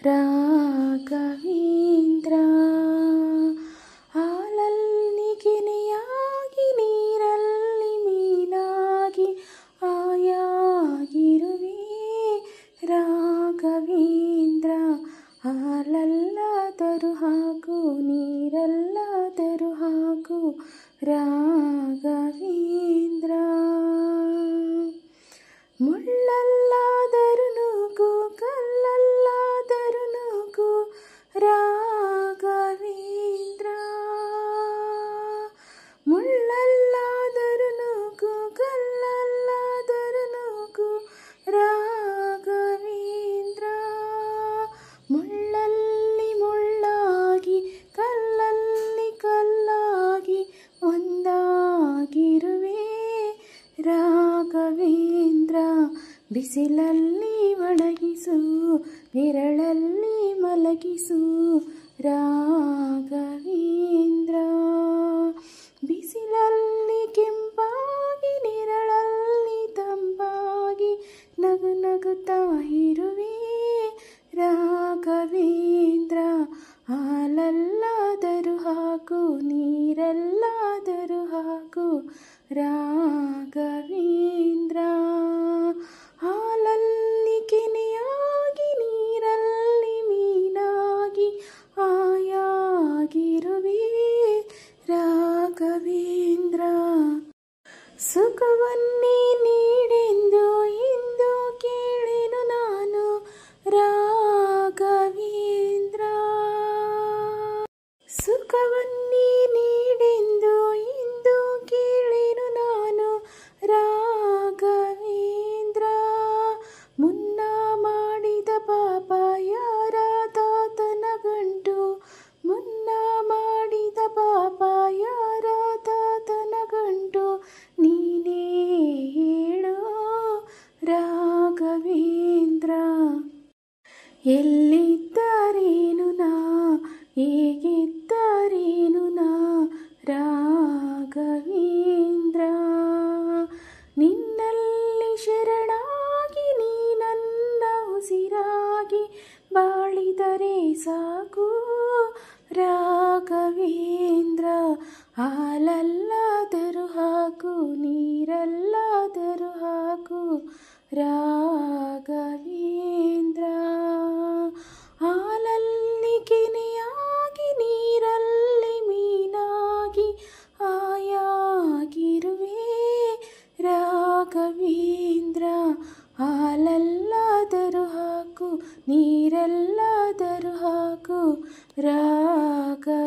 ರಾಘವೇಂದ್ರ. ಹಾಲಲ್ಲಿ ಕೆನೆಯಾಗಿ ನೀರಲ್ಲಿ ಮೀನಾಗಿ ಆಯಾಗಿರುವೆ ರಾಘವೇಂದ್ರ. ಹಾಲಲ್ಲಾದರೂ ಹಾಕು ನೀರಲ್ಲಾದರೂ ಹಾಕು ರಾಘವೇಂದ್ರ. ಮುಳ್ಳಲ್ಲಾದರೂ ನೂಕು ಕಲ್ಲಲ್ಲಾದರೂ ನೂಕು ರಾಘವೇಂದ್ರ. ಮುಳ್ಳಲ್ಲಾದರೂ ನೂಕು ಕಲ್ಲಲ್ಲಾದರೂ ನೂಕು ರಾಘವೇಂದ್ರ. ಮುಳ್ಳಲ್ಲಿ ಮುಳ್ಳಾಗಿ ಕಲ್ಲಲ್ಲಿ ಕಲ್ಲಾಗಿ ಒಂದಾಗಿರುವೆ ರಾಘವೇಂದ್ರ. ಬಿಸಿಲಲ್ಲಿ ಒಣಗಿಸು ನೆರಳಲ್ಲಿ ಮಲಗಿಸು ರಾಘವೇಂದ್ರ. ಬಿಸಿಲಲ್ಲಿ ಕೆಂಪಾಗಿ ನೆರಳಲ್ಲಿ ತಂಪಾಗಿ ನಗು ನಗುತ್ತಾ ಇರುವೆ ರಾಘವೇಂದ್ರ. ಹಾಲಲ್ಲಾದರೂ ಹಾಕು ನೀರಲ್ಲಾದರೂ ಹಾಕು ರಾಘವೇಂದ್ರ. ಹಾಲಲ್ಲಿ ಕೆನೆಯಾಗಿ ನೀರಲ್ಲಿ ಮೀನಾಗಿ ಆಯಾಗಿರುವೆ ರಾಘವೇಂದ್ರ. ಸುಖವನ್ನೇ ನೀಡೆಂದು ಎಂದು ಕೇಳೆನು ನಾನು ರಾಘವೇಂದ್ರ. ಸುಖವನ್ನೇ ನೀಡೆಂದು ಎಂದು ಕೇಳೆನು ನಾನು ರಾಘವೇಂದ್ರ. ಮುನ್ನ ಮಾಡಿದ ಪಾಪ ಯಾರ ತಾತನ ಗಂಟು, ಮುನ್ನ ಮಾಡಿದ ಪಾಪ ಯಾರ ತಾತನ ಗಂಟು, ನೀನೇ ಹೇಳೋ ರಾಘವೇಂದ್ರ. ಎಲ್ಲಿದ್ದಾರೇನು ನಾ ಹೇಗಿದ್ದಾರೇನು ನಾ ರಾಘವೇಂದ್ರ. ನಿನ್ನಲ್ಲಿ ಶರಣಾಗಿ ನೀ ನನ್ನ ಉಸಿರಾಗಿ ಬಾಳಿದರೆ ಸಾಕು ರಾಘವೇಂದ್ರ. ಹಾಲಲ್ಲಾದರೂ ಹಾಕು ನೀರಲ್ಲಾದರೂ ಹಾಕು ರಾಘವೇಂದ್ರ. ಹಾಲಲ್ಲಿ ಕೆನೆಯಾಗಿ ನೀರಲ್ಲಿ ಮೀನಾಗಿ ಆಯಾಗಿರುವೆ ರಾಘವೇಂದ್ರ. ಹಾಲಲ್ಲಾದರೂ ಹಾಕು ನೀರಲ್ಲಾದರೂ ಹಾಕು ರಾಘವೇಂದ್ರ.